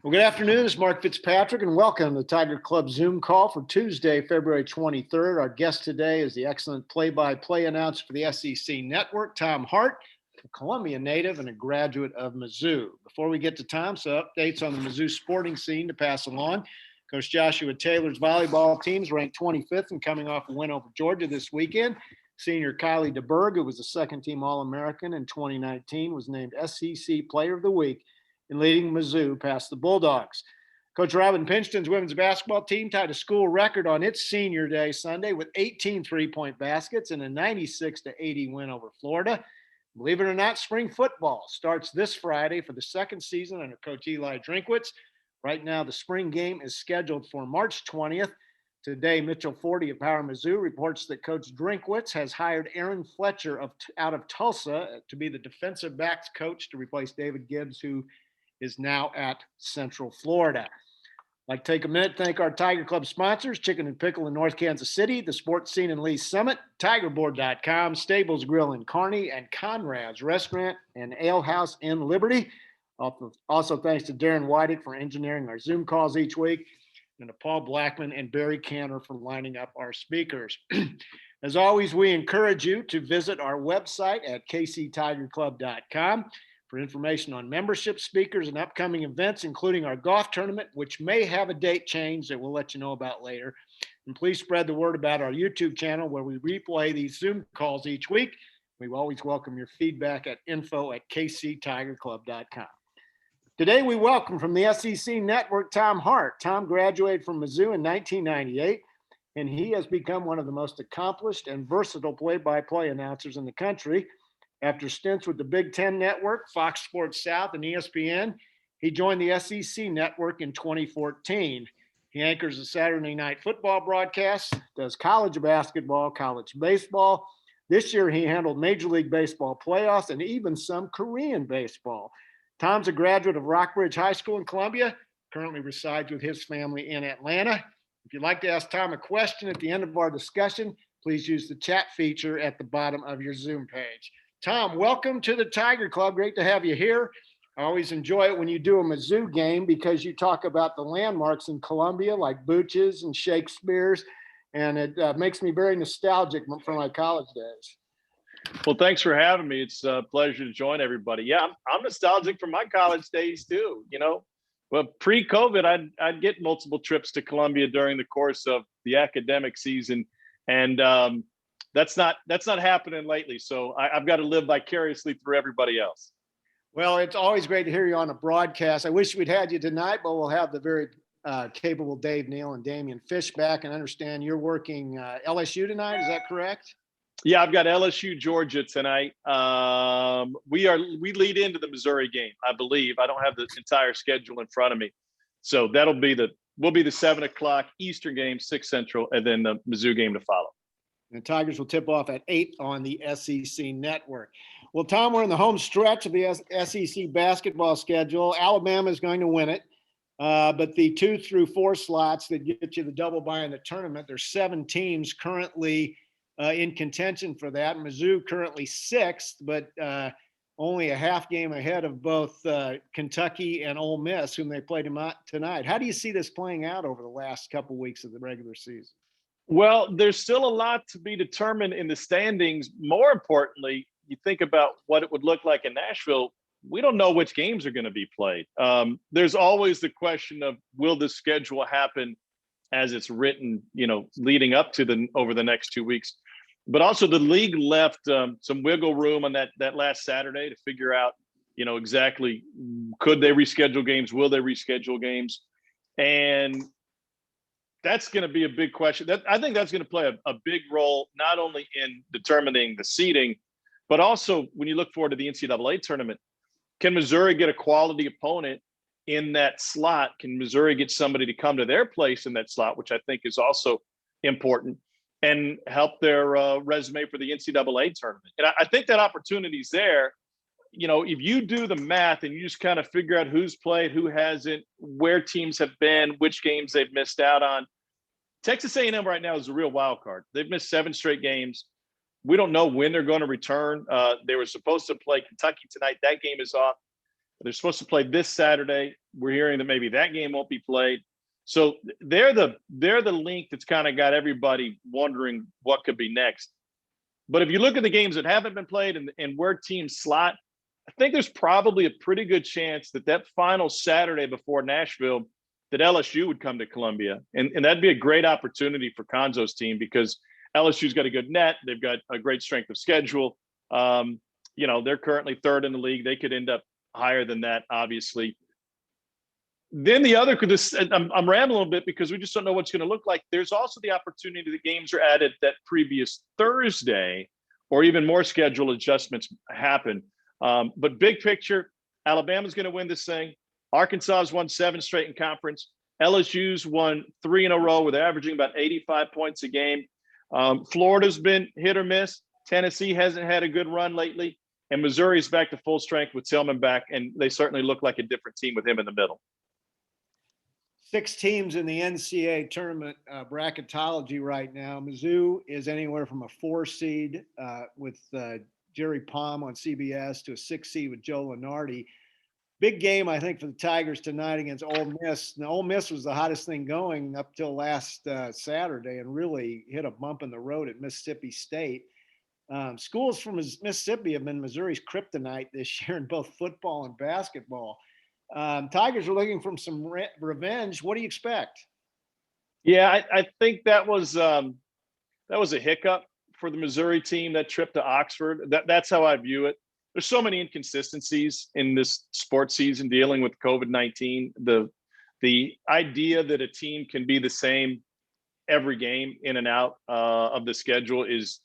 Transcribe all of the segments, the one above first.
Well, good afternoon. It's Mark Fitzpatrick, and welcome to the Tiger Club Zoom call for Tuesday, February 23rd. Our guest today is the excellent play-by-play announcer for the SEC Network, Tom Hart, a Columbia native and a graduate of Mizzou. Before we get to Tom, some updates on the Mizzou sporting scene to pass along. Coach Joshua Taylor's volleyball team is ranked 25th and coming off a win over Georgia this weekend. Senior Kylie DeBerg, who was a second-team All-American in 2019, was named SEC Player of the Week in leading Mizzou past the Bulldogs. Coach Robin Pinchton's women's basketball team tied a school record on its senior day Sunday with 18 three-point baskets and a 96-80 win over Florida. Believe it or not, spring football starts this Friday for the second season under Coach Eli Drinkwitz. Right now, the spring game is scheduled for March 20th. Today, Mitchell Forty of Power Mizzou reports that Coach Drinkwitz has hired Aaron Fletcher out of Tulsa to be the defensive backs coach to replace David Gibbs, who is now at Central Florida. I'd like to take a minute to thank our Tiger Club sponsors, Chicken and Pickle in North Kansas City, the sports scene in Lee Summit, TigerBoard.com, Stables Grill in Kearney, and Conrad's Restaurant and Ale House in Liberty. Also thanks to Darren Whiting for engineering our Zoom calls each week, and to Paul Blackman and Barry Cantor for lining up our speakers. As always, we encourage you to visit our website at kctigerclub.com for information on membership, speakers, and upcoming events, including our golf tournament, which may have a date change that we'll let you know about later. And please spread the word about our YouTube channel where we replay these Zoom calls each week. We always welcome your feedback at info@kctigerclub.com. Today, we welcome from the SEC Network, Tom Hart. Tom graduated from Mizzou in 1998, and he has become one of the most accomplished and versatile play-by-play announcers in the country. After stints with the Big Ten Network, Fox Sports South, and ESPN, he joined the SEC Network in 2014. He anchors the Saturday Night Football broadcast, does college basketball, college baseball. This year, he handled Major League Baseball playoffs and even some Korean baseball. Tom's a graduate of Rockbridge High School in Columbia, currently resides with his family in Atlanta. If you'd like to ask Tom a question at the end of our discussion, please use the chat feature at the bottom of your Zoom page. Tom, welcome to the Tiger Club. Great to have you here. I always enjoy it when you do a Mizzou game because you talk about the landmarks in Columbia like Booch's and Shakespeare's, and it makes me very nostalgic from my college days. Well, thanks for having me. It's a pleasure to join everybody. Yeah, I'm nostalgic from my college days too. Well, pre-COVID, I'd get multiple trips to Columbia during the course of the academic season, and that's not happening lately. So I've got to live vicariously through everybody else. Well, it's always great to hear you on a broadcast. I wish we'd had you tonight, but we'll have the very capable Dave Neal and Damian Fish back. And understand you're working LSU tonight. Is that correct? Yeah, I've got LSU Georgia tonight. We lead into the Missouri game, I believe. I don't have the entire schedule in front of me, so we'll be the 7:00 Eastern game, 6 Central, and then the Mizzou game to follow. And the Tigers will tip off at 8 on the SEC Network. Well, Tom, we're in the home stretch of the SEC basketball schedule. Alabama is going to win it, but the 2 through 4 slots that get you the double bye in the tournament, there's 7 teams currently in contention for that. Mizzou currently 6th, but only a half game ahead of both Kentucky and Ole Miss, whom they play tonight. How do you see this playing out over the last couple weeks of the regular season? Well, there's still a lot to be determined in the standings. More importantly, you think about what it would look like in Nashville. We don't know which games are going to be played. There's always the question of, will the schedule happen as it's written, leading up to over the next 2 weeks? But also the league left some wiggle room on that last Saturday to figure out, exactly, could they reschedule games? Will they reschedule games? And that's going to be a big question. I think that's going to play a big role, not only in determining the seeding, but also when you look forward to the NCAA tournament. Can Missouri get a quality opponent in that slot? Can Missouri get somebody to come to their place in that slot, which I think is also important, and help their resume for the NCAA tournament? And I think that opportunity's there. If you do the math and you just kind of figure out who's played, who hasn't, where teams have been, which games they've missed out on, Texas A&M right now is a real wild card. They've missed 7 straight games. We don't know when they're going to return. They were supposed to play Kentucky tonight. That game is off. They're supposed to play this Saturday. We're hearing that maybe that game won't be played. So they're the link that's kind of got everybody wondering what could be next. But if you look at the games that haven't been played and where teams slot, I think there's probably a pretty good chance that final Saturday before Nashville, that LSU would come to Columbia. And that'd be a great opportunity for Conzo's team because LSU's got a good net. They've got a great strength of schedule. They're currently third in the league. They could end up higher than that, obviously. Then the other, I'm rambling a little bit because we just don't know what's going to look like. There's also the opportunity that games are added that previous Thursday, or even more schedule adjustments happen. But big picture, Alabama's going to win this thing. Arkansas has won 7 straight in conference. LSU's won 3 in a row where they're averaging about 85 points a game. Florida's been hit or miss. Tennessee hasn't had a good run lately. And Missouri's back to full strength with Tillman back, and they certainly look like a different team with him in the middle. 6 teams in the NCAA tournament bracketology right now. Mizzou is anywhere from a 4 seed with Jerry Palm on CBS to a 6 seed with Joe Lunardi. Big game, I think, for the Tigers tonight against Ole Miss. Now, Ole Miss was the hottest thing going up till last Saturday and really hit a bump in the road at Mississippi State. Schools from Mississippi have been Missouri's kryptonite this year in both football and basketball. Tigers are looking for some revenge. What do you expect? Yeah, I think that was a hiccup for the Missouri team, that trip to Oxford. That's how I view it. There's so many inconsistencies in this sports season dealing with COVID-19. The idea that a team can be the same every game in and out of the schedule is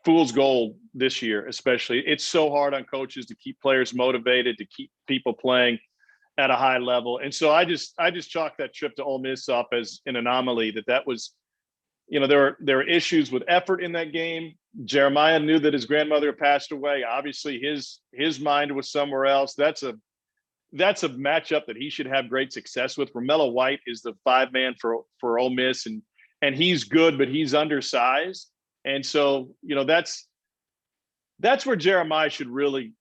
fool's gold this year, especially. It's so hard on coaches to keep players motivated, to keep people playing at a high level. And so I just chalk that trip to Ole Miss up as an anomaly. That was, there were issues with effort in that game. Jeremiah knew that his grandmother had passed away. Obviously his mind was somewhere else. That's a matchup that he should have great success with. Romello White is the 5-man for Ole Miss, and he's good, but he's undersized. And so, that's where Jeremiah should really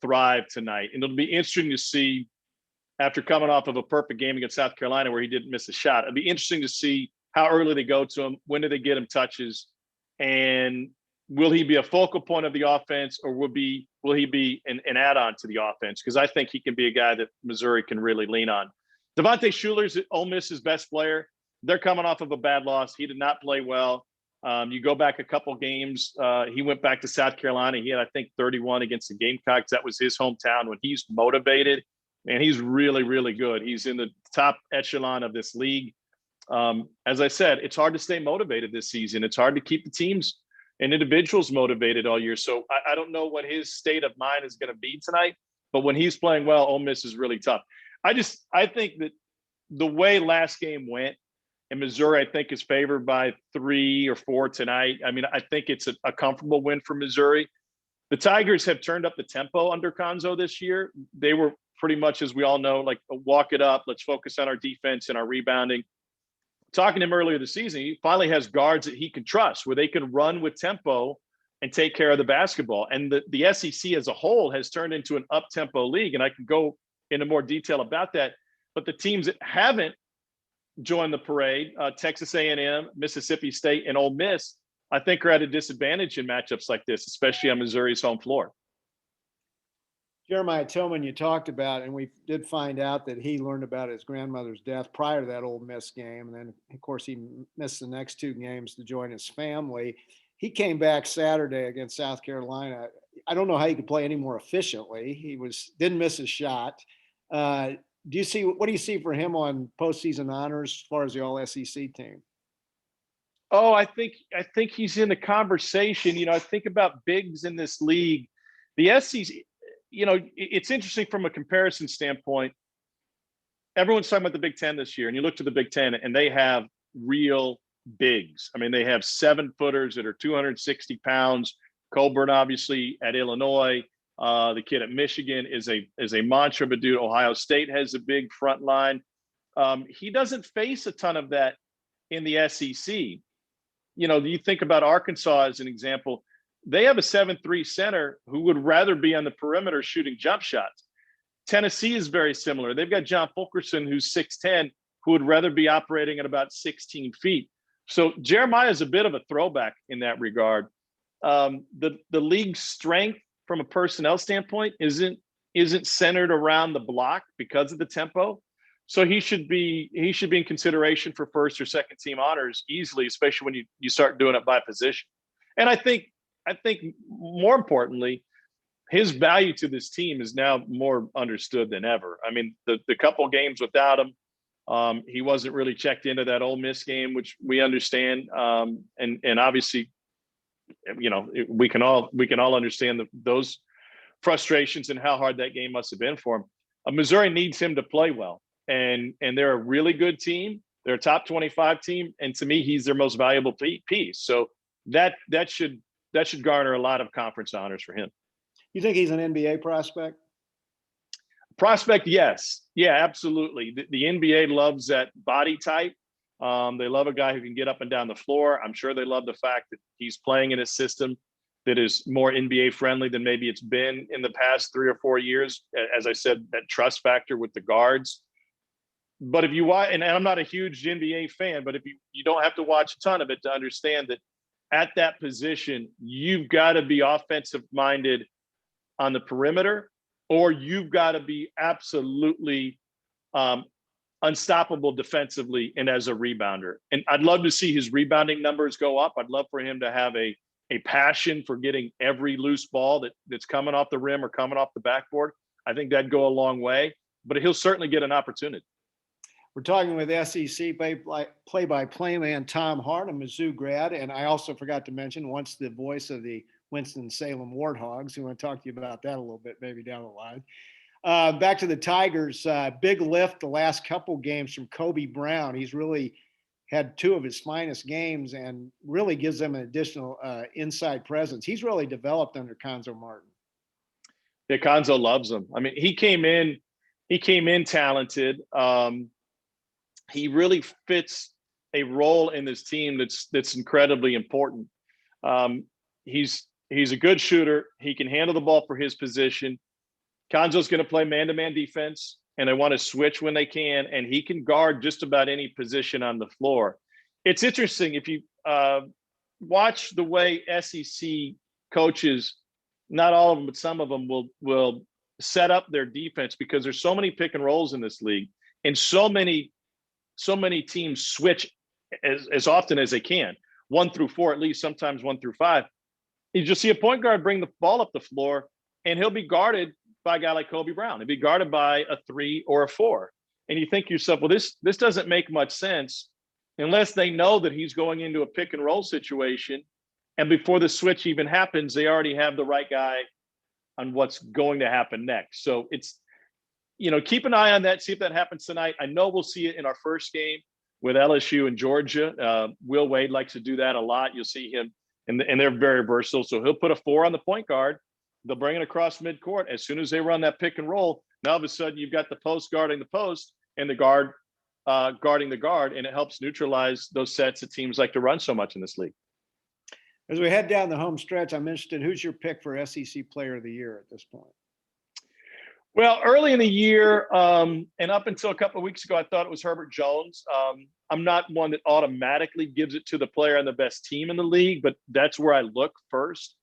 thrive tonight. And it'll be interesting to see, after coming off of a perfect game against South Carolina where he didn't miss a shot. It'll be interesting to see how early they go to him. When do they get him touches? And will he be a focal point of the offense, or will he be an add-on to the offense? Because I think he can be a guy that Missouri can really lean on. Devontae Shuler's Ole Miss's best player. They're coming off of a bad loss. He did not play well. You go back a couple games, he went back to South Carolina. He had, I think, 31 against the Gamecocks. That was his hometown. When he's motivated, and he's really, really good. He's in the top echelon of this league. As I said, it's hard to stay motivated this season. It's hard to keep the teams and individuals motivated all year. So I don't know what his state of mind is going to be tonight, but when he's playing well, Ole Miss is really tough. I think that the way last game went, and Missouri, I think, is favored by 3 or 4 tonight. I mean, I think it's a comfortable win for Missouri. The Tigers have turned up the tempo under Conzo this year. They were pretty much, as we all know, like, walk it up. Let's focus on our defense and our rebounding. Talking to him earlier this season, he finally has guards that he can trust, where they can run with tempo and take care of the basketball. And the SEC as a whole has turned into an up-tempo league, and I can go into more detail about that. But the teams that haven't joined the parade, Texas A&M, Mississippi State, and Ole Miss, I think are at a disadvantage in matchups like this, especially on Missouri's home floor. Jeremiah Tillman, you talked about, and we did find out that he learned about his grandmother's death prior to that Ole Miss game. And then, of course, he missed the next 2 games to join his family. He came back Saturday against South Carolina. I don't know how he could play any more efficiently. He didn't miss a shot. What do you see for him on postseason honors as far as the All SEC team? Oh, I think he's in the conversation. I think about bigs in this league. The SEC, it's interesting from a comparison standpoint. Everyone's talking about the Big Ten this year, and you look to the Big Ten, and they have real bigs. I mean, they have 7-footers that are 260 pounds. Colburn, obviously, at Illinois. The kid at Michigan is a monster of a dude. Ohio State has a big front line. He doesn't face a ton of that in the SEC. You think about Arkansas as an example. they have a 7'3" center who would rather be on the perimeter shooting jump shots. Tennessee is very similar. They've got John Fulkerson, who's 6'10", who would rather be operating at about 16 feet. So Jeremiah is a bit of a throwback in that regard. The league's strength from a personnel standpoint isn't centered around the block because of the tempo. So he should be in consideration for first or second team honors easily, especially when you start doing it by position. And I think more importantly, his value to this team is now more understood than ever. I mean, the couple games without him, he wasn't really checked into that Ole Miss game, which we understand. And obviously, you know, we can all understand those frustrations and how hard that game must have been for him. Missouri needs him to play well, and they're a really good team. They're a top 25 team, and to me, he's their most valuable piece. So that should garner a lot of conference honors for him. You think he's an NBA prospect? Prospect, yes. Yeah, absolutely. The NBA loves that body type. They love a guy who can get up and down the floor. I'm sure they love the fact that he's playing in a system that is more NBA friendly than maybe it's been in the past 3 or 4 years. As I said, that trust factor with the guards. But if you watch, and I'm not a huge NBA fan, but if you don't have to watch a ton of it to understand that at that position, you've got to be offensive minded on the perimeter, or you've got to be absolutely unstoppable defensively and as a rebounder. And I'd love to see his rebounding numbers go up. I'd love for him to have a passion for getting every loose ball that's coming off the rim or coming off the backboard. I think that'd go a long way, but he'll certainly get an opportunity. We're talking with SEC play-by-play man Tom Hart, a Mizzou grad, and I also forgot to mention once the voice of the Winston-Salem Warthogs. We want to talk to you about that a little bit, maybe down the line. Back to the Tigers, big lift the last couple games from Kobe Brown. He's really had 2 of his finest games and really gives them an additional inside presence. He's really developed under Cuonzo Martin. Yeah, Cuonzo loves him. I mean, he came in talented. He really fits a role in this team that's incredibly important. He's a good shooter. He can handle the ball for his position. Cuonzo's going to play man-to-man defense, and they want to switch when they can, and he can guard just about any position on the floor. It's interesting if you watch the way SEC coaches, not all of them, but some of them will set up their defense, because there's so many pick and rolls in this league, and so many teams switch as often as they can, 1 through 4 at least, sometimes 1 through 5. You just see a point guard bring the ball up the floor, and he'll be guarded by a guy like Kobe Brown. He'll be guarded by a 3 or a 4. And you think to yourself, well, this doesn't make much sense unless they know that he's going into a pick and roll situation. And before the switch even happens, they already have the right guy on what's going to happen next. So it's, keep an eye on that, see if that happens tonight. I know we'll see it in our first game with LSU and Georgia. Will Wade likes to do that a lot. You'll see him, and they're very versatile. So he'll put a 4 on the point guard. They'll bring it across midcourt. As soon as they run that pick and roll, now all of a sudden you've got the post guarding the post and the guard guarding the guard, and it helps neutralize those sets that teams like to run so much in this league. As we head down the home stretch, I'm interested, who's your pick for SEC Player of the Year at this point? Well, early in the year, and up until a couple of weeks ago, I thought it was Herbert Jones. I'm not one that automatically gives it to the player on the best team in the league, but that's where I look first.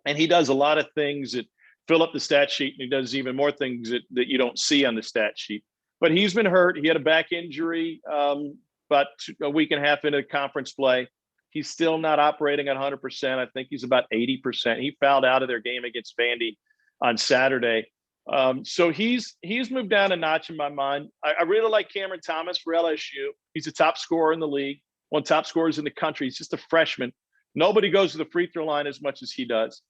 And he does a lot of things that fill up the stat sheet, and he does even more things that you don't see on the stat sheet. But he's been hurt. He had a back injury about a week and a half into conference play. He's still not operating at 100%. I think he's about 80%. He fouled out of their game against Vandy on Saturday. So he's moved down a notch in my mind. I really like Cameron Thomas for LSU. He's a top scorer in the league, one of the top scorers in the country. He's just a freshman. Nobody goes to the free throw line as much as he does.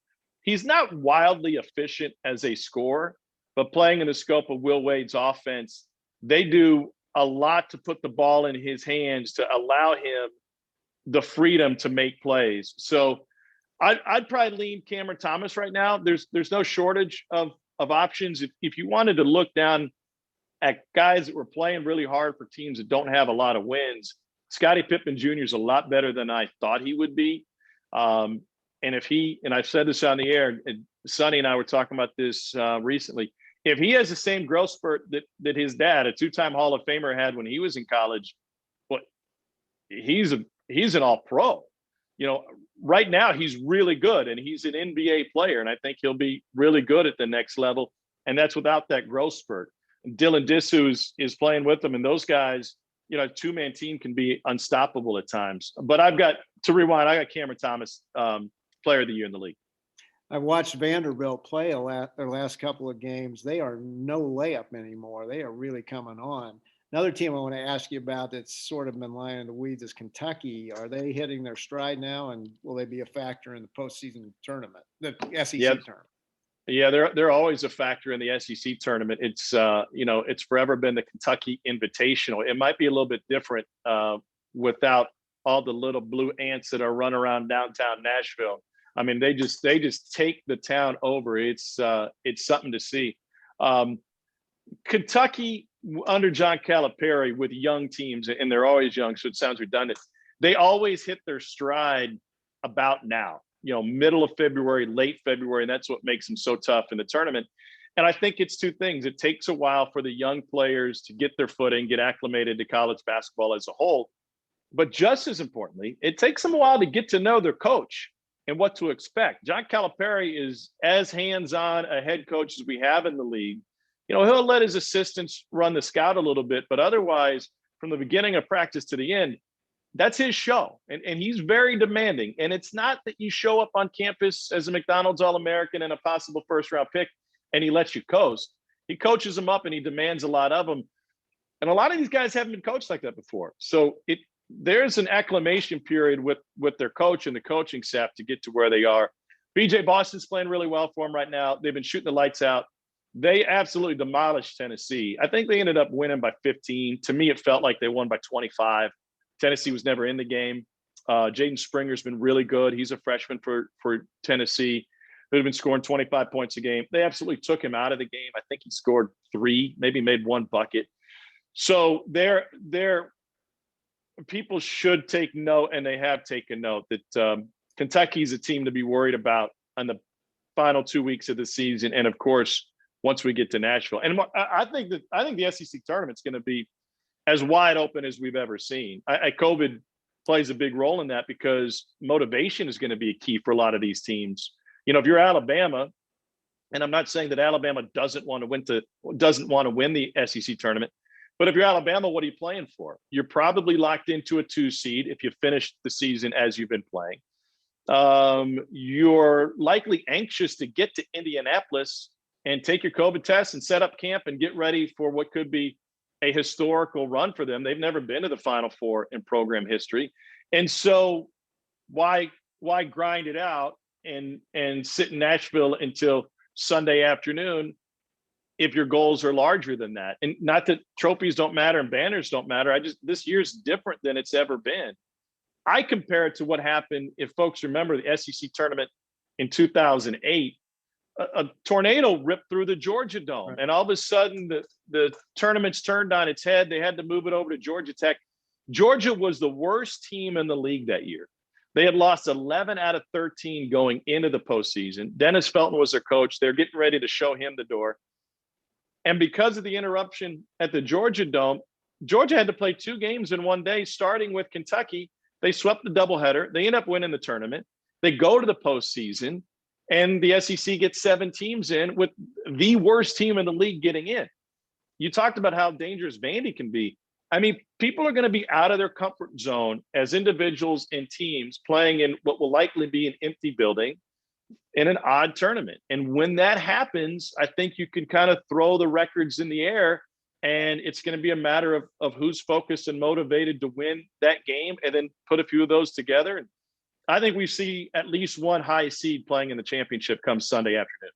He's not wildly efficient as a scorer, but playing in the scope of Will Wade's offense, they do a lot to put the ball in his hands to allow him the freedom to make plays. So I'd probably lean Cameron Thomas right now. There's no shortage of options. If you wanted to look down at guys that were playing really hard for teams that don't have a lot of wins, Scottie Pippen Jr. is a lot better than I thought he would be. And I've said this on the air, and Sonny and I were talking about this recently. If he has the same growth spurt that his dad, a two-time Hall of Famer, had when he was in college, well, he's an all-pro. Right now he's really good, and he's an NBA player, and I think he'll be really good at the next level. And that's without that growth spurt. Dylan Dissou is playing with them, and those guys, a two-man team can be unstoppable at times. But I got Cameron Thomas, Player of the Year in the league. I watched Vanderbilt play their last couple of games. They are no layup anymore. They are really coming on. Another team I want to ask you about that's sort of been lying in the weeds is Kentucky. Are they hitting their stride now, and will they be a factor in the postseason tournament, the SEC tournament? Yeah, they're always a factor in the SEC tournament. It's forever been the Kentucky Invitational. It might be a little bit different without all the little blue ants that are running around downtown Nashville. I mean, they just take the town over. It's something to see. Kentucky under John Calipari with young teams, and they're always young, so it sounds redundant. They always hit their stride about now, middle of February, late February, and that's what makes them so tough in the tournament. And I think it's two things. It takes a while for the young players to get their footing, get acclimated to college basketball as a whole. But just as importantly, it takes them a while to get to know their coach and what to expect. John Calipari is as hands-on a head coach as we have in the league. He'll let his assistants run the scout a little bit, but otherwise, from the beginning of practice to the end, that's his show. And he's very demanding. And it's not that you show up on campus as a McDonald's All-American and a possible first-round pick and he lets you coast. He coaches them up and he demands a lot of them. And a lot of these guys haven't been coached like that before. So there's an acclimation period with their coach and the coaching staff to get to where they are. BJ Boston's playing really well for them right now. They've been shooting the lights out. They absolutely demolished Tennessee. I think they ended up winning by 15. To me, it felt like they won by 25. Tennessee was never in the game. Jaden Springer's been really good. He's a freshman for Tennessee. They've been scoring 25 points a game. They absolutely took him out of the game. I think he scored 3, maybe made 1 bucket. So they're people should take note, and they have taken note that Kentucky's a team to be worried about on the final 2 weeks of the season, and of course, once we get to Nashville. And I think the SEC tournament's going to be as wide open as we've ever seen. COVID plays a big role in that because motivation is going to be a key for a lot of these teams. If you're Alabama, and I'm not saying that Alabama doesn't want to win the SEC tournament, but if you're Alabama, what are you playing for? You're probably locked into a 2 seed if you finish the season as you've been playing. You're likely anxious to get to Indianapolis and take your COVID test and set up camp and get ready for what could be a historical run for them. They've never been to the Final Four in program history. And so why grind it out and sit in Nashville until Sunday afternoon if your goals are larger than that? And not that trophies don't matter and banners don't matter. This year's different than it's ever been. I compare it to what happened, if folks remember the SEC tournament in 2008. A tornado ripped through the Georgia Dome, and all of a sudden the tournament's turned on its head. They had to move it over to Georgia Tech. Georgia was the worst team in the league that year. They had lost 11 out of 13 going into the postseason. Dennis Felton was their coach. They're getting ready to show him the door. And because of the interruption at the Georgia Dome, Georgia had to play 2 games in one day, starting with Kentucky. They swept the doubleheader. They end up winning the tournament. They go to the postseason. And the SEC gets 7 teams in, with the worst team in the league getting in. You talked about how dangerous Vandy can be. I mean, people are going to be out of their comfort zone as individuals and teams playing in what will likely be an empty building in an odd tournament. And when that happens, I think you can kind of throw the records in the air, and it's going to be a matter of who's focused and motivated to win that game and then put a few of those together. And I think we see at least one high seed playing in the championship come Sunday afternoon.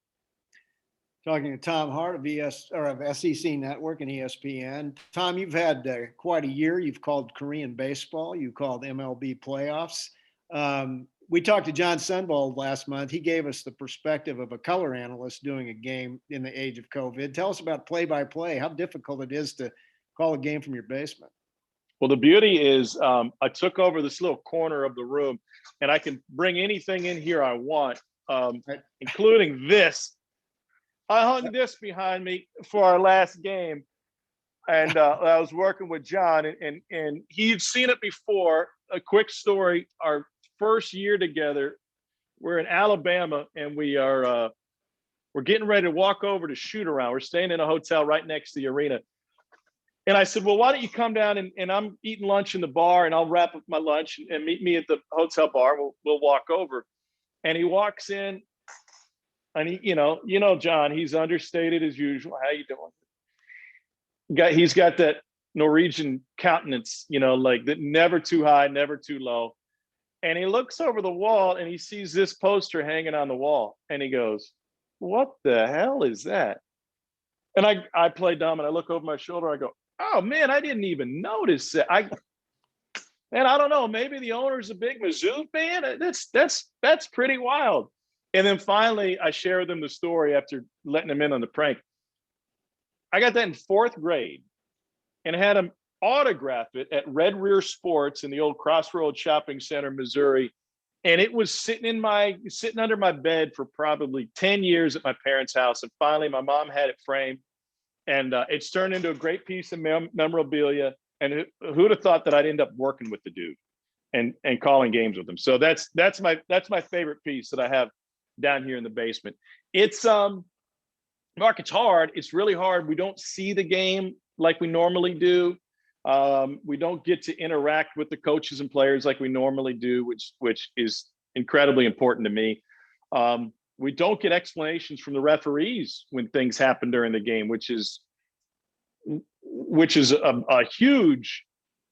Talking to Tom Hart of SEC Network and ESPN. Tom, you've had quite a year. You've called Korean baseball. You called MLB playoffs. We talked to John Sunvold last month. He gave us the perspective of a color analyst doing a game in the age of COVID. Tell us about play-by-play, how difficult it is to call a game from your basement. Well, the beauty is I took over this little corner of the room, and I can bring anything in here I want, including this. I hung this behind me for our last game, and I was working with John, and he'd seen it before. A quick story: our first year together, we're in Alabama, and we're getting ready to walk over to shoot around. We're staying in a hotel right next to the arena. And I said, well, why don't you come down and I'm eating lunch in the bar, and I'll wrap up my lunch and meet me at the hotel bar. We'll walk over. And he walks in, and John, he's understated as usual. How you doing? He's got that Norwegian countenance, like that, never too high, never too low. And he looks over the wall and he sees this poster hanging on the wall, and he goes, what the hell is that? And I play dumb, and I look over my shoulder. I go, oh man, I didn't even notice that. I don't know. Maybe the owner's a big Mizzou fan. That's pretty wild. And then finally, I share with him the story after letting him in on the prank. I got that in 4th grade, and had him autograph it at Red Rear Sports in the old Crossroads Shopping Center, Missouri. And it was sitting under my bed for probably 10 years at my parents' house. And finally, my mom had it framed. And it's turned into a great piece of memorabilia. And who'd have thought that I'd end up working with the dude and calling games with him? So that's my favorite piece that I have down here in the basement. It's Mark, it's hard. It's really hard. We don't see the game like we normally do. We don't get to interact with the coaches and players like we normally do, which is incredibly important to me. We don't get explanations from the referees when things happen during the game, which is a huge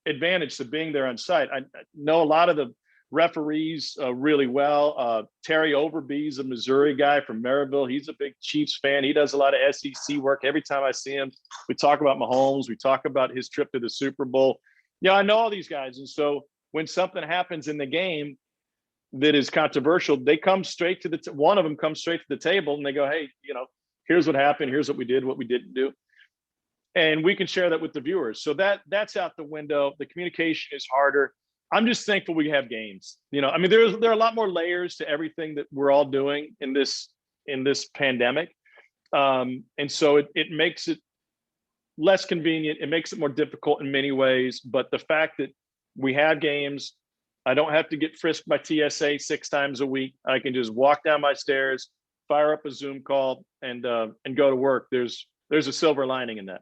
advantage to being there on site. I know a lot of the referees really well. Terry Overby's a Missouri guy from Maryville. He's a big Chiefs fan. He does a lot of SEC work. Every time I see him, we talk about Mahomes. We talk about his trip to the Super Bowl. Yeah, I know all these guys. And so when something happens in the game that is controversial, they come straight to one of them comes straight to the table, and they go, hey, here's what happened. Here's what we did, what we didn't do. And we can share that with the viewers. So that's out the window. The communication is harder. I'm just thankful we have games. There are a lot more layers to everything that we're all doing in this pandemic. And so it makes it less convenient. It makes it more difficult in many ways. But the fact that we have games, I don't have to get frisked by TSA 6 times a week. I can just walk down my stairs, fire up a Zoom call, and go to work. There's a silver lining in that.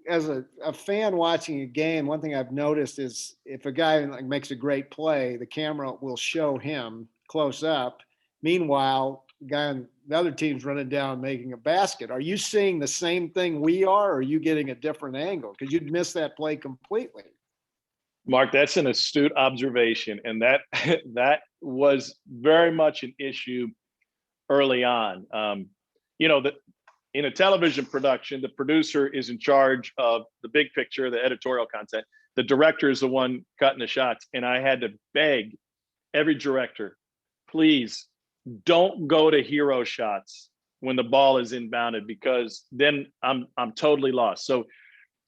As a fan watching a game, one thing I've noticed is if a guy makes a great play, the camera will show him close up. Meanwhile, the guy on the other team's running down making a basket. Are you seeing the same thing we are, or are you getting a different angle? Because you'd miss that play completely. Mark, that's an astute observation, and that was very much an issue early on. That in a television production, the producer is in charge of the big picture, the editorial content. The director is the one cutting the shots, and I had to beg every director, please don't go to hero shots when the ball is inbounded, because then I'm totally lost. So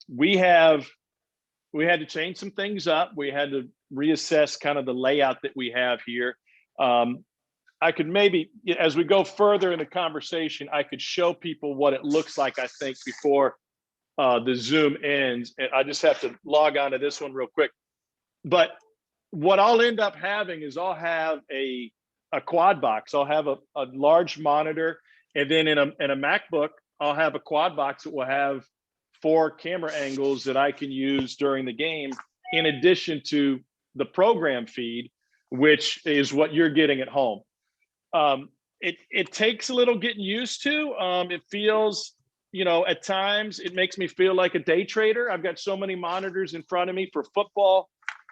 we had to change some things up. We had to reassess kind of the layout that we have here. I could maybe, as we go further in the conversation, I could show people what it looks like, I think, before the Zoom ends. And I just have to log on to this one real quick. But what I'll end up having is I'll have a quad box. I'll have a large monitor. And then in a MacBook, I'll have a quad box that will have 4 camera angles that I can use during the game, in addition to the program feed, which is what you're getting at home. It takes a little getting used to. It feels, at times it makes me feel like a day trader. I've got so many monitors in front of me. For football,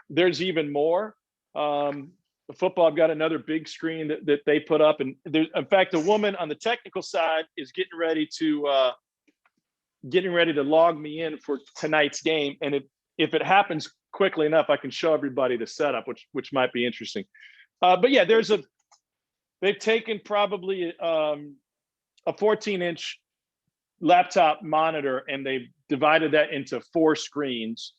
there's even more. The football, I've got another big screen that they put up. And in fact, the woman on the technical side is getting ready to log me in for tonight's game. And if it happens quickly enough, I can show everybody the setup, which might be interesting. But yeah, they've taken probably a 14-inch laptop monitor, and they've divided that into 4 screens.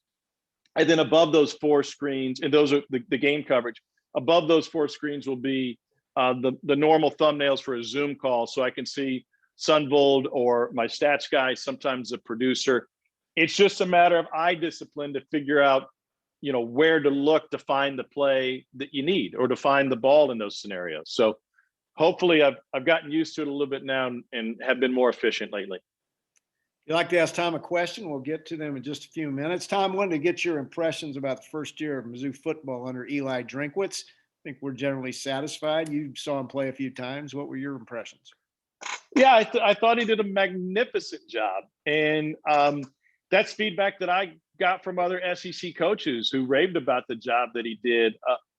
And then above those 4 screens, and those are the game coverage, above those 4 screens will be the normal thumbnails for a Zoom call. So I can see Sunvold or my stats guy, sometimes the producer. It's just a matter of eye discipline to figure out, where to look to find the play that you need or to find the ball in those scenarios. So hopefully I've gotten used to it a little bit now and have been more efficient lately. If you'd like to ask Tom a question, we'll get to them in just a few minutes. Tom, wanted to get your impressions about the first year of Mizzou football under Eli Drinkwitz. I think we're generally satisfied. You saw him play a few times. What were your impressions? Yeah, I thought he did a magnificent job. And that's feedback that I got from other SEC coaches who raved about the job that he did.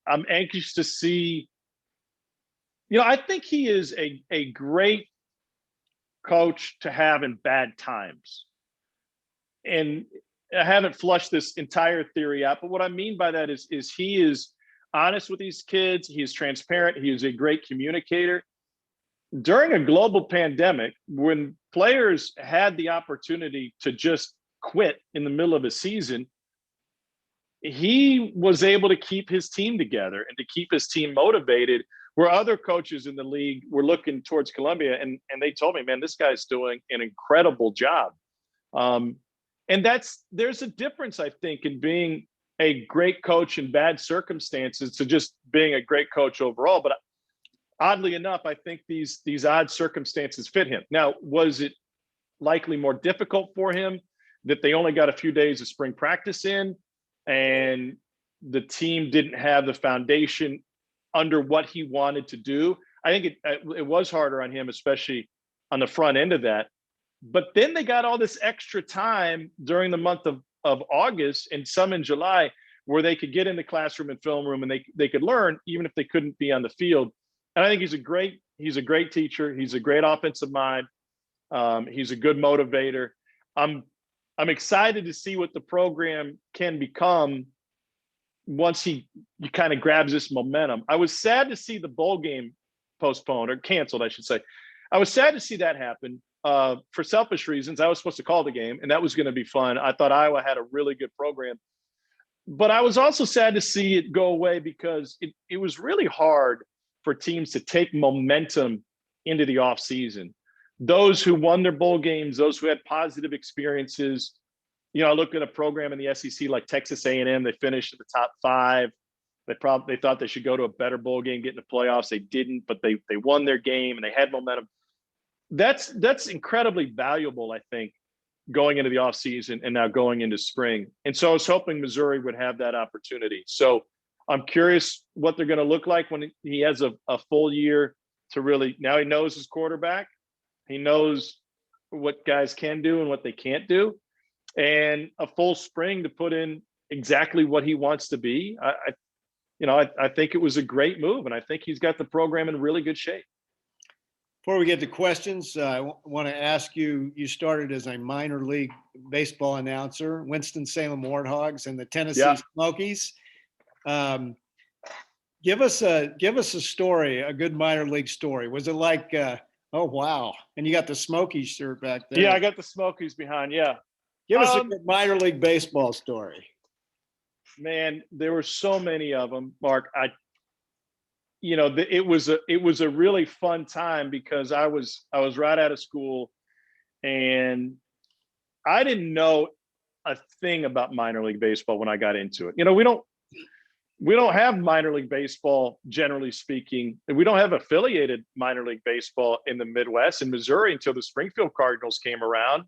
I'm anxious to see. I think he is a great coach to have in bad times. And I haven't flushed this entire theory out, but what I mean by that is he is honest with these kids. He is transparent. He is a great communicator. During a global pandemic, when players had the opportunity to just quit in the middle of a season, he was able to keep his team together and to keep his team motivated, where other coaches in the league were looking towards Columbia and they told me, man, this guy's doing an incredible job. And there's a difference, I think, in being a great coach in bad circumstances to just being a great coach overall. But oddly enough, I think these odd circumstances fit him. Now, was it likely more difficult for him that they only got a few days of spring practice in and the team didn't have the foundation under what he wanted to do? I think it was harder on him, especially on the front end of that. But then they got all this extra time during the month of August and some in July where they could get in the classroom and film room and they could learn even if they couldn't be on the field. And I think he's a great teacher. He's a great offensive mind. He's a good motivator. I'm excited to see what the program can become once he kind of grabs this momentum. I was sad to see the bowl game postponed or canceled, I should say. I was sad to see that happen for selfish reasons. I was supposed to call the game, and that was going to be fun. I thought Iowa had a really good program. But I was also sad to see it go away because it was really hard for teams to take momentum into the offseason. Those who won their bowl games, those who had positive experiences. I looked at a program in the SEC like Texas A&M. They finished in the top 5. They thought they should go to a better bowl game, get in the playoffs. They didn't, but they won their game and they had momentum. That's incredibly valuable, I think, going into the offseason and now going into spring. And so I was hoping Missouri would have that opportunity. So I'm curious what they're going to look like when he has a full year to really, now he knows his quarterback. He knows what guys can do and what they can't do, and a full spring to put in exactly what he wants to be. I think it was a great move, and I think he's got the program in really good shape. Before we get to questions, I want to ask you, you started as a minor league baseball announcer, Winston-Salem Warthogs and the Tennessee Smokies. Give us a story, a good minor league story. Was it like, oh, wow. And you got the Smokies shirt back there. Yeah, I got the Smokies behind. Yeah. Give us a good minor league baseball story. Man, there were so many of them, Mark. It was a really fun time because I was right out of school and I didn't know a thing about minor league baseball when I got into it. We don't have minor league baseball, generally speaking. We don't have affiliated minor league baseball in the Midwest in Missouri until the Springfield Cardinals came around.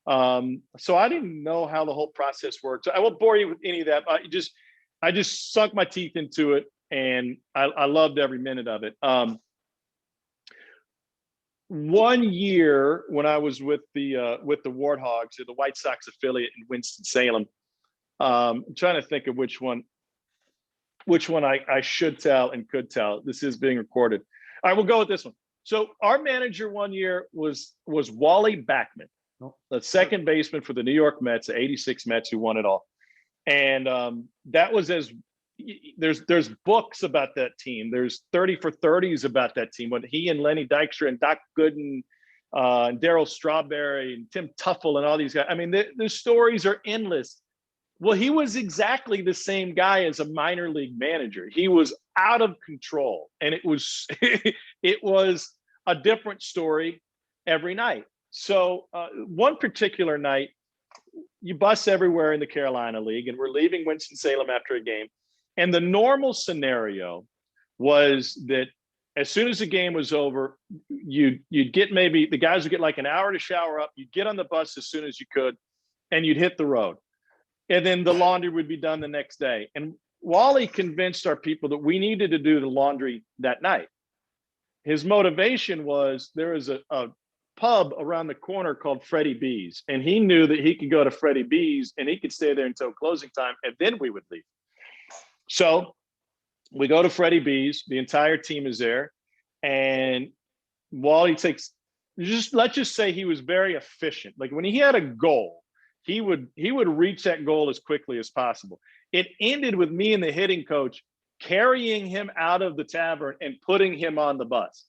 So I didn't know how the whole process worked. So I won't bore you with any of that. I just sunk my teeth into it, and I loved every minute of it. One year when I was with the Warthogs, the White Sox affiliate in Winston-Salem, I'm trying to think of which one I should tell and could tell. This is being recorded. All right, we'll go with this one. So our manager one year was Wally Backman, the second baseman for the New York Mets, the '86 Mets who won it all. And that was there's books about that team. There's 30 for 30s about that team when he and Lenny Dykstra and Doc Gooden and Darryl Strawberry and Tim Tuffle and all these guys. I mean, the stories are endless. Well, he was exactly the same guy as a minor league manager. He was out of control, and it was it was a different story every night. So one particular night, you bus everywhere in the Carolina League, and we're leaving Winston-Salem after a game. And the normal scenario was that as soon as the game was over, you'd get maybe the guys would get like an hour to shower up. You'd get on the bus as soon as you could, and you'd hit the road. And then the laundry would be done the next day. And Wally convinced our people that we needed to do the laundry that night. His motivation was there was a pub around the corner called Freddie B's, and he knew that he could go to Freddie B's and he could stay there until closing time, and then we would leave. So we go to Freddie B's. The entire team is there, and Wally takes let's just say he was very efficient. Like when he had a goal, he would reach that goal as quickly as possible. It ended with me and the hitting coach carrying him out of the tavern and putting him on the bus.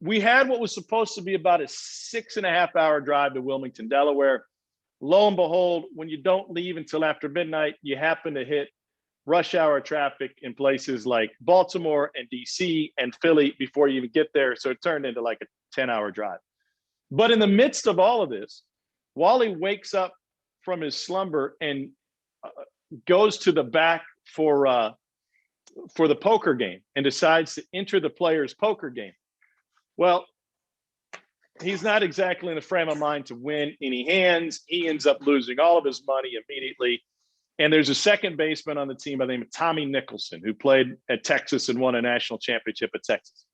We had what was supposed to be about a 6.5-hour drive to Wilmington, Delaware. Lo and behold, when you don't leave until after midnight, you happen to hit rush hour traffic in places like Baltimore and DC and Philly before you even get there. So it turned into like a 10-hour drive. But in the midst of all of this, Wally wakes up from his slumber and goes to the back for the poker game and decides to enter the players' poker game. Well, he's not exactly in the frame of mind to win any hands. He ends up losing all of his money immediately. And there's a second baseman on the team by the name of Tommy Nicholson, who played at Texas and won a national championship at Texas.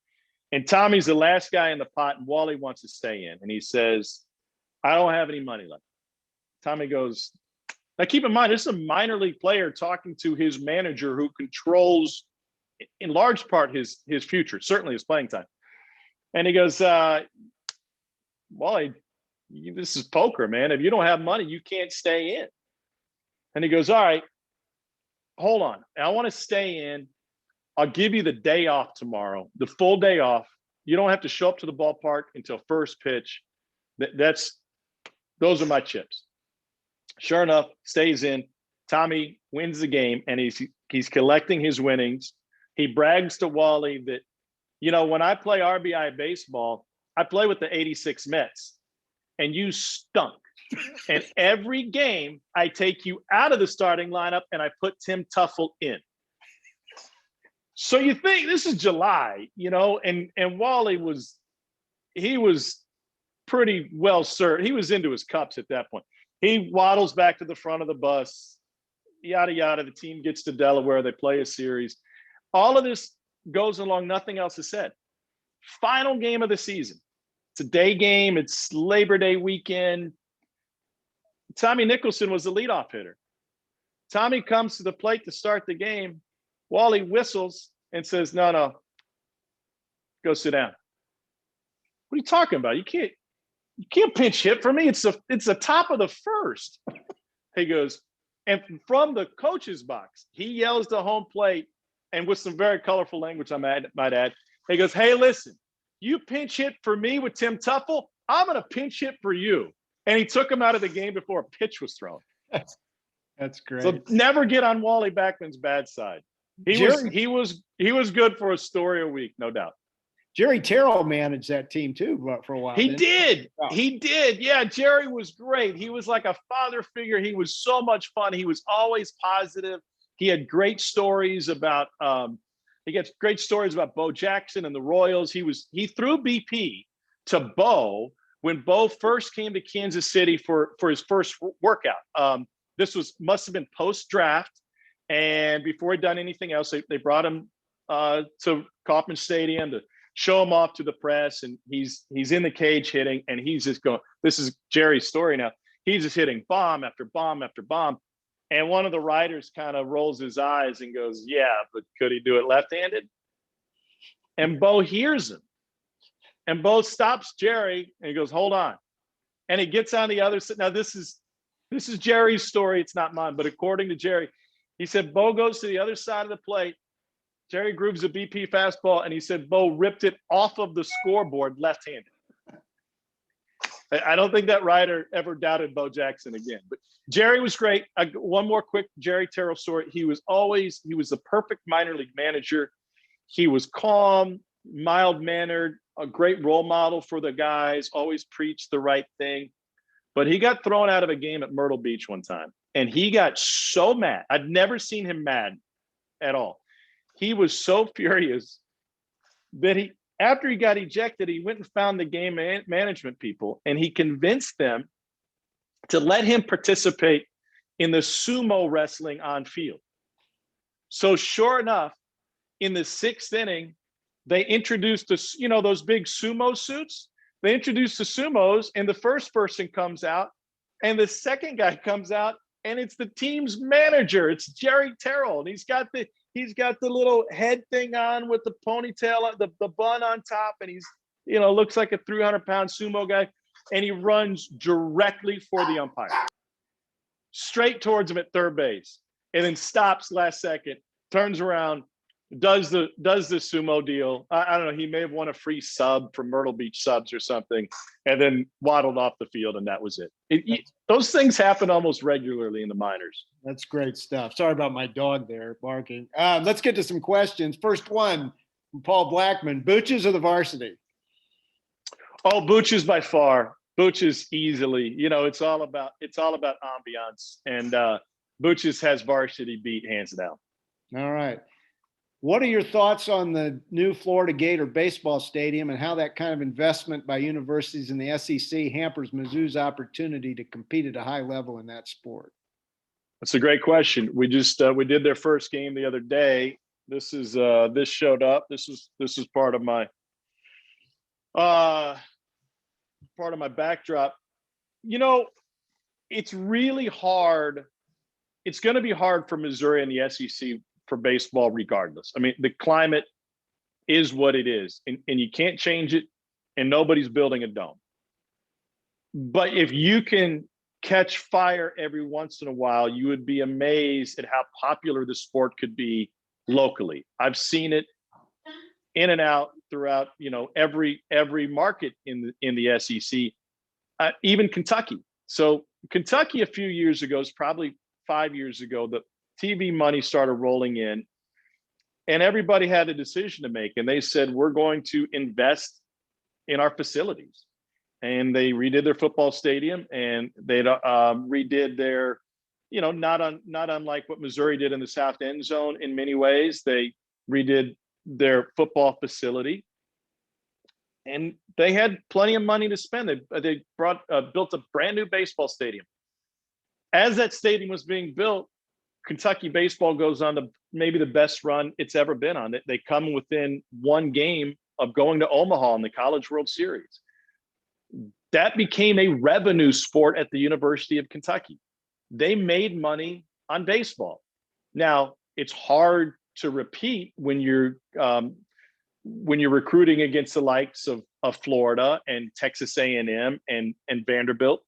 And Tommy's the last guy in the pot, and Wally wants to stay in. And he says, I don't have any money left. Tommy goes, now keep in mind, this is a minor league player talking to his manager who controls, in large part, his future, certainly his playing time. And he goes, Wally, this is poker, man. If you don't have money, you can't stay in. And he goes, all right, hold on. I want to stay in. I'll give you the day off tomorrow, the full day off. You don't have to show up to the ballpark until first pitch. Those are my chips. Sure enough, stays in. Tommy wins the game, and he's collecting his winnings. He brags to Wally that, you know, when I play RBI baseball, I play with the 86 Mets, and you stunk. And every game, I take you out of the starting lineup, and I put Tim Tuffle in. So you think this is July, you know, and Wally was pretty well served. He was into his cups at that point. He waddles back to the front of the bus, yada, yada. The team gets to Delaware. They play a series. All of this goes along. Nothing else is said. Final game of the season. It's a day game. It's Labor Day weekend. Tommy Nicholson was the leadoff hitter. Tommy comes to the plate to start the game. Wally whistles and says, no, go sit down. What are you talking about? You can't pinch hit for me. It's the top of the first. He goes, and from the coach's box, he yells to home plate, and with some very colorful language, I might add. He goes, hey, listen, you pinch hit for me with Tim Tuffle, I'm going to pinch hit for you. And he took him out of the game before a pitch was thrown. That's great. So never get on Wally Backman's bad side. He was good for a story a week, no doubt. Jerry Terrell managed that team too for a while. He did. Yeah, Jerry was great. He was like a father figure. He was so much fun. He was always positive. He had great stories about Bo Jackson and the Royals. He threw BP to Bo when Bo first came to Kansas City for his first workout. This must have been post-draft, and before he'd done anything else, they brought him to Kauffman Stadium to show him off to the press, and he's in the cage hitting, and he's just going, this is Jerry's story now. He's just hitting bomb after bomb after bomb. And one of the writers kind of rolls his eyes and goes, yeah, but could he do it left-handed? And Bo hears him. And Bo stops Jerry and he goes, hold on. And he gets on the other side. Now, this is Jerry's story. It's not mine. But according to Jerry, he said Bo goes to the other side of the plate. Jerry grooves a BP fastball, and he said Bo ripped it off of the scoreboard left-handed. I don't think that writer ever doubted Bo Jackson again. But Jerry was great. One more quick Jerry Terrell story. He was the perfect minor league manager. He was calm, mild-mannered, a great role model for the guys, always preached the right thing. But he got thrown out of a game at Myrtle Beach one time, and he got so mad. I'd never seen him mad at all. He was so furious that after he got ejected, he went and found the game management people, and he convinced them to let him participate in the sumo wrestling on field. So sure enough, in the 6th inning, they introduced those big sumo suits. They introduced the sumos, and the first person comes out, and the second guy comes out, and it's the team's manager. It's Jerry Terrell, and he's got the little head thing on with the ponytail, the bun on top, and he's looks like a 300-pound sumo guy, and he runs directly for the umpire, straight towards him at third base, and then stops last second, turns around, does the sumo deal. I don't know. He may have won a free sub from Myrtle Beach Subs or something, and then waddled off the field, and that was it. Those things happen almost regularly in the minors. That's great stuff. Sorry about my dog there barking. Let's get to some questions. First one from Paul Blackman: Booches or the varsity? Oh, Booches by far. Booches easily. It's all about ambiance, and Booches has varsity beat hands down. All right. What are your thoughts on the new Florida Gator baseball stadium and how that kind of investment by universities in the SEC hampers Mizzou's opportunity to compete at a high level in that sport? That's a great question. We just we did their first game the other day. This showed up. This is part of my backdrop. It's really hard. It's going to be hard for Missouri and the SEC for baseball regardless. I mean, the climate is what it is, and you can't change it, and nobody's building a dome. But if you can catch fire every once in a while, you would be amazed at how popular the sport could be locally. I've seen it in and out throughout, every market in the SEC, even Kentucky. So Kentucky a few years ago, is probably 5 years ago, the TV money started rolling in, and everybody had a decision to make. And they said, we're going to invest in our facilities. And they redid their football stadium, and they redid their, not unlike what Missouri did in the South End Zone in many ways. They redid their football facility, and they had plenty of money to spend. They built a brand new baseball stadium. As that stadium was being built, Kentucky baseball goes on to maybe the best run it's ever been on. They come within one game of going to Omaha in the College World Series. That became a revenue sport at the University of Kentucky. They made money on baseball. Now, it's hard to repeat when you're recruiting against the likes of Florida and Texas A&M and Vanderbilt,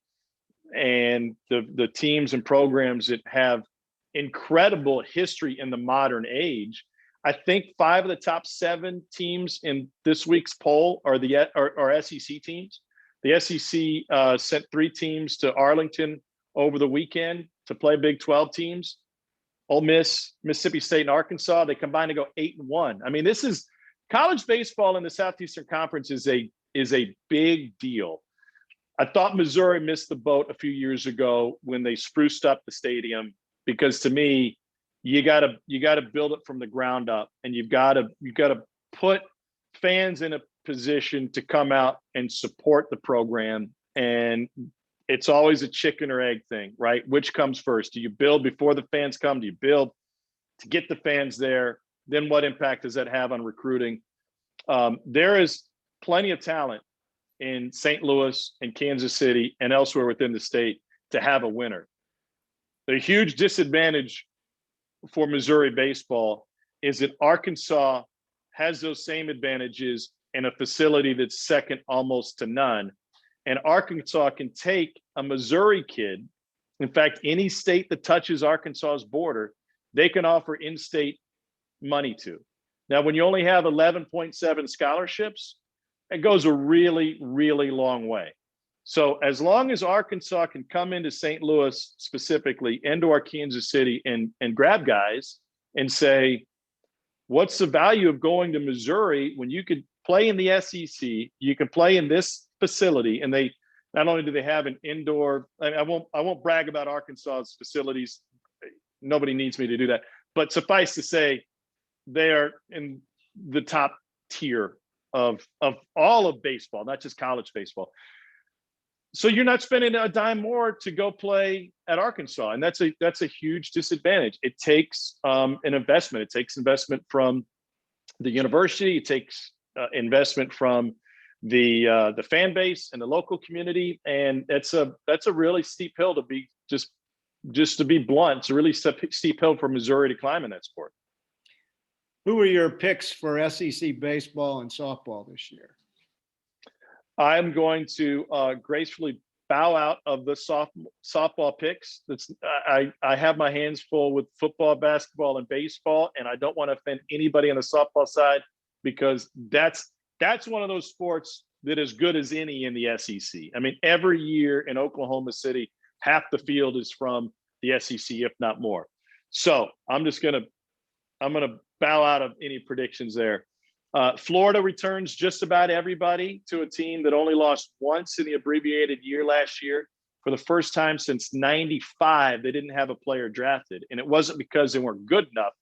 and the teams and programs that have incredible history in the modern age. I think 5 of the top 7 teams in this week's poll are SEC teams. The SEC sent 3 teams to Arlington over the weekend to play Big 12 teams. Ole Miss, Mississippi State, and Arkansas. They combined to go 8-1. I mean, this is college baseball in the Southeastern Conference is a big deal. I thought Missouri missed the boat a few years ago when they spruced up the stadium, because to me, you got to build it from the ground up, and you've got to put fans in a position to come out and support the program. And it's always a chicken or egg thing, right? Which comes first? Do you build before the fans come? Do you build to get the fans there? Then what impact does that have on recruiting? There is plenty of talent in St. Louis and Kansas City and elsewhere within the state to have a winner. The huge disadvantage for Missouri baseball is that Arkansas has those same advantages in a facility that's second almost to none. And Arkansas can take a Missouri kid. In fact, any state that touches Arkansas's border, they can offer in-state money to. Now, when you only have 11.7 scholarships, it goes a really, really long way. So as long as Arkansas can come into St. Louis specifically, into our Kansas City, and grab guys and say, what's the value of going to Missouri when you could play in the SEC, you can play in this facility, and they not only do they have an indoor, I won't brag about Arkansas's facilities. Nobody needs me to do that. But suffice to say, they are in the top tier of all of baseball, not just college baseball. So you're not spending a dime more to go play at Arkansas, and that's a huge disadvantage. It takes an investment. It takes investment from the university. It takes investment from the fan base and the local community, and that's a really steep hill to be just to be blunt. It's a really steep hill for Missouri to climb in that sport. Who are your picks for SEC baseball and softball this year? I'm going to gracefully bow out of the softball picks. I have my hands full with football, basketball, and baseball, and I don't want to offend anybody on the softball side, because that's one of those sports that is good as any in the SEC. I mean, every year in Oklahoma City, half the field is from the SEC, if not more. So I'm gonna bow out of any predictions there. Florida returns just about everybody to a team that only lost once in the abbreviated year last year. For the first time since '95, they didn't have a player drafted. And it wasn't because they weren't good enough.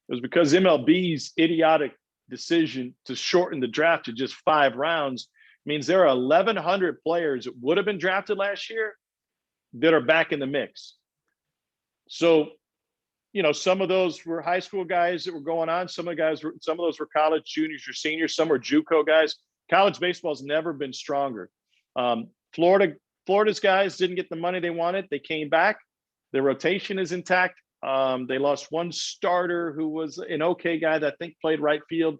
It was because MLB's idiotic decision to shorten the draft to just 5 rounds means there are 1,100 players that would have been drafted last year that are back in the mix. So, some of those were high school guys that were going on. Some of those were college juniors or seniors. Some were JUCO guys. College baseball's never been stronger. Florida's guys didn't get the money they wanted. They came back. Their rotation is intact. They lost one starter who was an okay guy that I think played right field.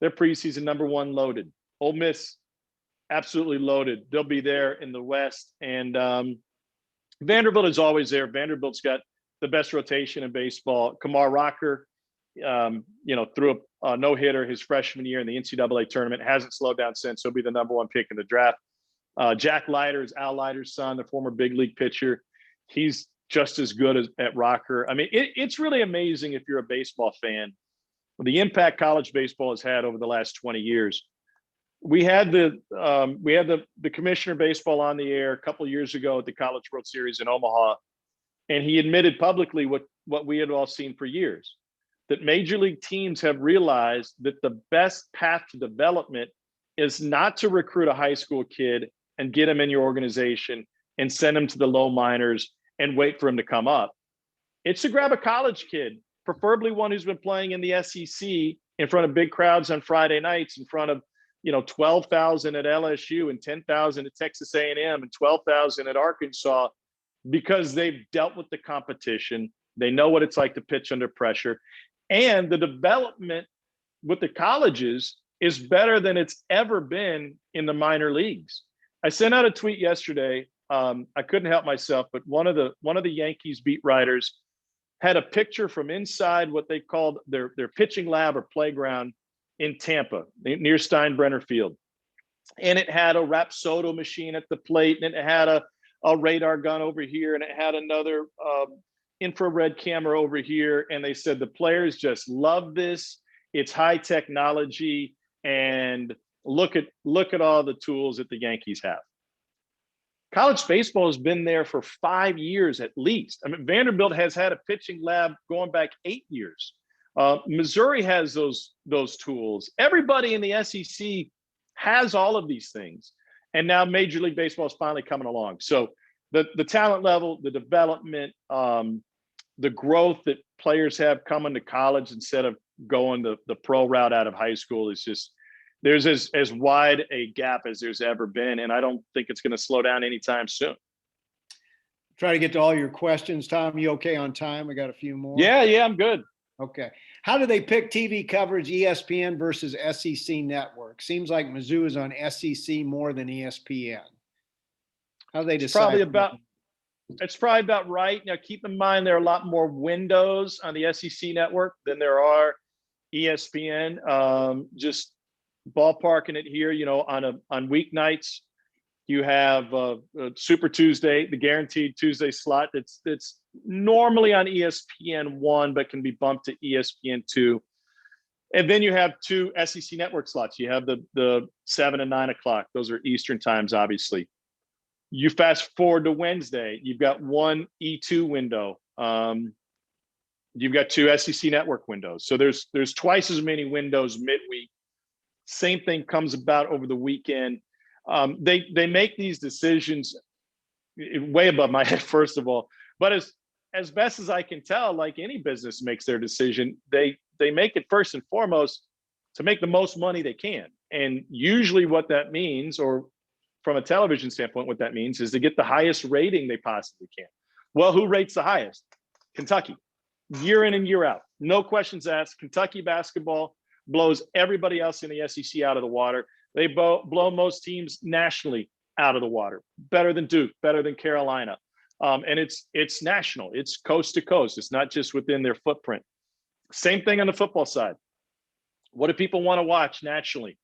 Their preseason #1 loaded. Ole Miss, absolutely loaded. They'll be there in the West. And Vanderbilt is always there. Vanderbilt's got the best rotation in baseball. Kumar Rocker, threw a no-hitter his freshman year in the NCAA tournament. Hasn't slowed down since. He'll be the #1 pick in the draft. Jack Leiter is Al Leiter's son, the former big league pitcher. He's just as good at Rocker. I mean, it's really amazing if you're a baseball fan, the impact college baseball has had over the last 20 years. We had the commissioner of baseball on the air a couple of years ago at the College World Series in Omaha, and he admitted publicly what we had all seen for years, that major league teams have realized that the best path to development is not to recruit a high school kid and get him in your organization and send him to the low minors and wait for him to come up. It's to grab a college kid, preferably one who's been playing in the SEC in front of big crowds on Friday nights, in front of 12,000 at LSU and 10,000 at Texas A&M and 12,000 at Arkansas, because they've dealt with the competition. They know what it's like to pitch under pressure. And the development with the colleges is better than it's ever been in the minor leagues. I sent out a tweet yesterday. I couldn't help myself, but one of the Yankees beat writers had a picture from inside what they called their pitching lab or playground in Tampa, near Steinbrenner Field. And it had a Rapsodo machine at the plate, and it had a radar gun over here, and it had another infrared camera over here. And they said the players just love this. It's high technology, and look at all the tools that the Yankees have. College baseball has been there for 5 years at least. I mean, Vanderbilt has had a pitching lab going back 8 years. Missouri has those tools. Everybody in the SEC has all of these things. And now Major League Baseball is finally coming along. So the talent level, the development, the growth that players have coming to college instead of going the pro route out of high school is just, there's as wide a gap as there's ever been. And I don't think it's going to slow down anytime soon. Try to get to all your questions. Tom, you okay on time? I got a few more. Yeah, I'm good. Okay. How do they pick TV coverage, ESPN versus SEC network? Seems like Mizzou is on SEC more than ESPN. How do they decide? It's probably about right. Now, keep in mind, there are a lot more windows on the SEC network than there are ESPN. Just ballparking it here, on weeknights, You have Super Tuesday, the guaranteed Tuesday slot that's normally on ESPN1, but can be bumped to ESPN2. And then you have 2 SEC network slots. You have the 7 and 9 o'clock. Those are Eastern times, obviously. You fast forward to Wednesday, you've got 1 E2 window. You've got 2 SEC network windows. So there's twice as many windows midweek. Same thing comes about over the weekend. They make these decisions way above my head, first of all. But as best as I can tell, like any business makes their decision, they make it first and foremost to make the most money they can. And usually what that means, or from a television standpoint, what that means is to get the highest rating they possibly can. Well, who rates the highest? Kentucky, year in and year out. No questions asked. Kentucky basketball blows everybody else in the SEC out of the water. They blow most teams nationally out of the water. Better than Duke, better than Carolina. And it's national. It's coast to coast. It's not just within their footprint. Same thing on the football side. What do people want to watch nationally?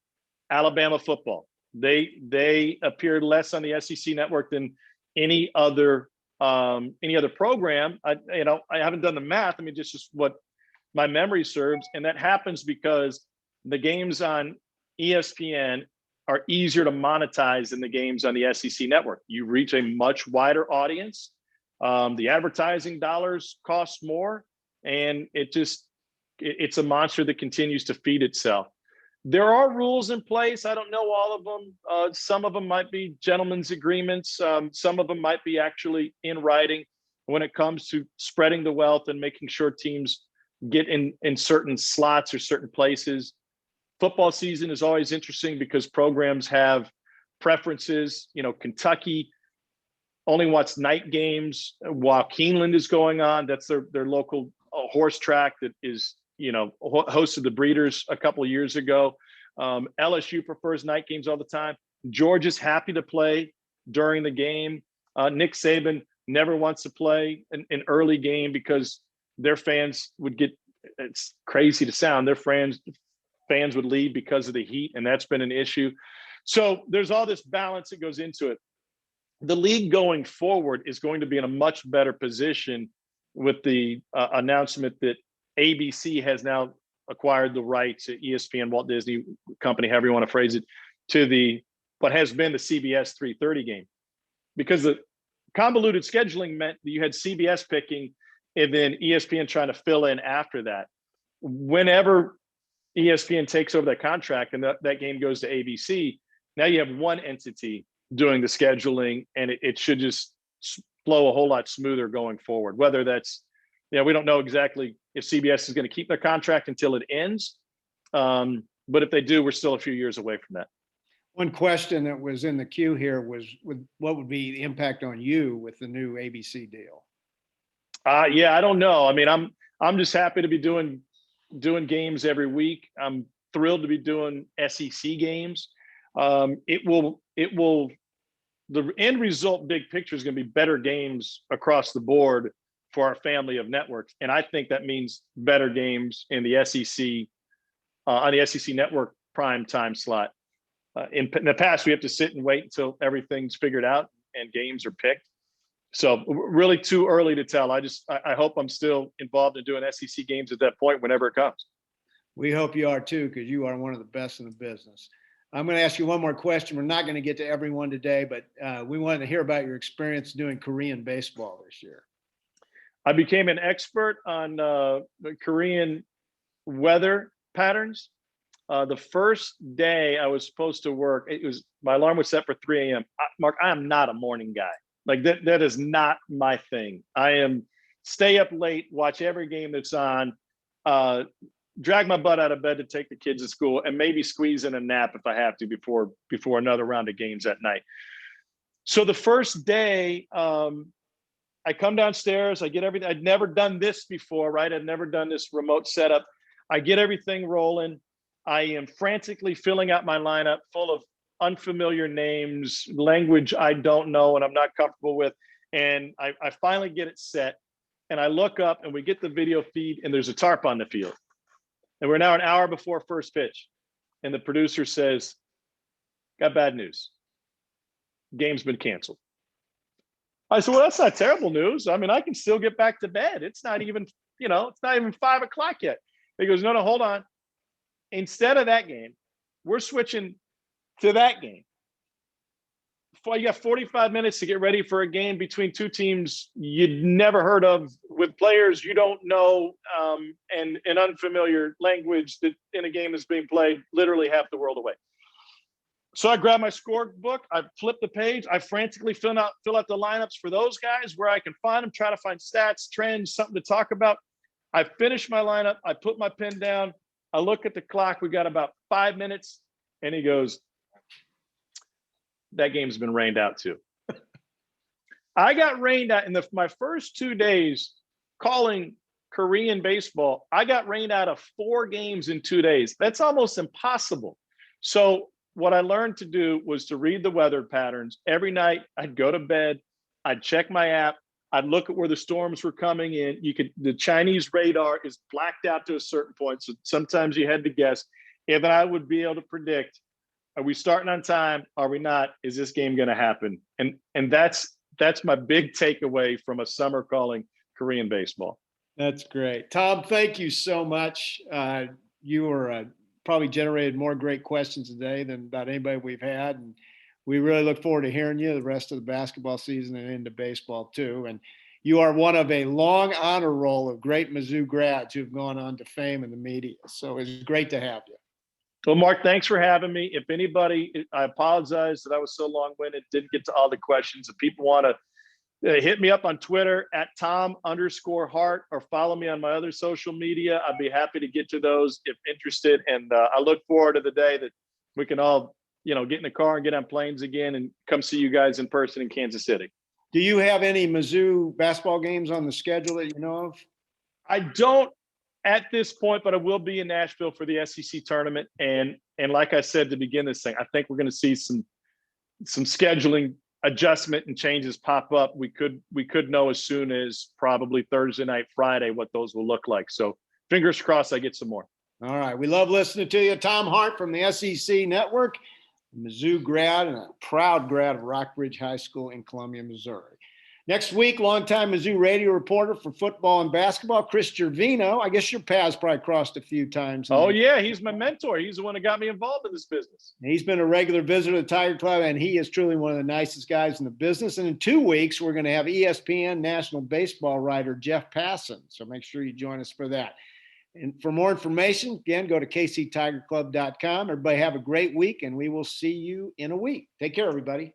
Alabama football. They appeared less on the SEC network than any other program. I haven't done the math. I mean, just what my memory serves, and that happens because the games on ESPN are easier to monetize than the games on the SEC network. You reach a much wider audience. The advertising dollars cost more, and it's a monster that continues to feed itself. There are rules in place. I don't know all of them. Some of them might be gentlemen's agreements. Some of them might be actually in writing when it comes to spreading the wealth and making sure teams get in certain slots or certain places. Football season is always interesting because programs have preferences. Kentucky only wants night games while Keeneland is going on. That's their local horse track that is hosted the Breeders a couple of years ago. LSU prefers night games all the time. Georgia's happy to play during the game. Nick Saban never wants to play an early game because their fans would get, it's crazy to sound, their fans would leave because of the heat, and that's been an issue. So there's all this balance that goes into it. The league going forward is going to be in a much better position with the announcement that ABC has now acquired the rights at ESPN, Walt Disney Company, however you want to phrase it, to what has been the CBS 3:30 game. Because the convoluted scheduling meant that you had CBS picking and then ESPN trying to fill in after that. Whenever ESPN takes over that contract and that game goes to ABC, now you have one entity doing the scheduling, and it should just flow a whole lot smoother going forward. Whether that's, we don't know exactly if CBS is going to keep their contract until it ends. But if they do, we're still a few years away from that. One question that was in the queue here was, what would be the impact on you with the new ABC deal? I don't know. I mean, I'm just happy to be doing games every week. I'm thrilled to be doing SEC games. The end result, big picture, is going to be better games across the board for our family of networks. And I think that means better games in the SEC, on the SEC network prime time slot. In the past, we have to sit and wait until everything's figured out and games are picked. So really too early to tell. I hope I'm still involved in doing SEC games at that point whenever it comes. We hope you are too, because you are one of the best in the business. I'm going to ask you one more question. We're not going to get to everyone today, but we wanted to hear about your experience doing Korean baseball this year. I became an expert on the Korean weather patterns. The first day I was supposed to work, my alarm was set for 3 a.m. Mark, I am not a morning guy. Like that is not my thing. I am stay up late, watch every game that's on, drag my butt out of bed to take the kids to school, and maybe squeeze in a nap if I have to before another round of games at night. So the first day, I come downstairs, I get everything. I'd never done this before, right? I'd never done this remote setup. I get everything rolling. I am frantically filling out my lineup full of unfamiliar names, language I don't know and I'm not comfortable with. And I finally get it set. And I look up and we get the video feed and there's a tarp on the field. And we're now an hour before first pitch. And the producer says, got bad news. game's been canceled. I said, well, that's not terrible news. I mean, I can still get back to bed. It's not even, it's not even 5 o'clock yet. He goes, no, hold on. Instead of that game, we're switching to that game. You got 45 minutes to get ready for a game between two teams you'd never heard of, with players you don't know, and an unfamiliar language that in a game that's being played literally half the world away. So I grab my scorebook, I flip the page, I frantically fill out the lineups for those guys where I can find them, try to find stats, trends, something to talk about. I finish my lineup, I put my pen down, I look at the clock, we got about 5 minutes, and he goes, that game's been rained out too. I got rained out in my first 2 days calling Korean baseball. I got rained out of 4 games in 2 days. That's almost impossible. So what I learned to do was to read the weather patterns. Every night I'd go to bed, I'd check my app, I'd look at where the storms were coming in. The Chinese radar is blacked out to a certain point. So sometimes you had to guess. And then I would be able to predict, are we starting on time? Are we not? Is this game going to happen? And that's my big takeaway from a summer calling Korean baseball. That's great. Tom, thank you so much. You were probably generated more great questions today than about anybody we've had. And we really look forward to hearing you the rest of the basketball season and into baseball too. And you are one of a long honor roll of great Mizzou grads who've gone on to fame in the media. So it's great to have you. Well, Mark, thanks for having me. If anybody, I apologize that I was so long-winded, didn't get to all the questions. If people want to hit me up on Twitter at Tom_Hart, or follow me on my other social media, I'd be happy to get to those if interested. And I look forward to the day that we can all, get in the car and get on planes again and come see you guys in person in Kansas City. Do you have any Mizzou basketball games on the schedule that you know of? I don't at this point, but I will be in Nashville for the SEC tournament. And like I said to begin this thing, I think we're going to see some scheduling adjustment and changes pop up. We could know as soon as probably Thursday night, Friday, what those will look like. So fingers crossed I get some more. All right. We love listening to you. Tom Hart from the SEC Network, Mizzou grad and a proud grad of Rockbridge High School in Columbia, Missouri. Next week, longtime Mizzou radio reporter for football and basketball, Chris Gervino. I guess your paths probably crossed a few times. Oh, yeah. He's my mentor. He's the one that got me involved in this business. He's been a regular visitor to the Tiger Club, and he is truly one of the nicest guys in the business. And in 2 weeks, we're going to have ESPN national baseball writer Jeff Passan. So make sure you join us for that. And for more information, again, go to kctigerclub.com. Everybody have a great week, and we will see you in a week. Take care, everybody.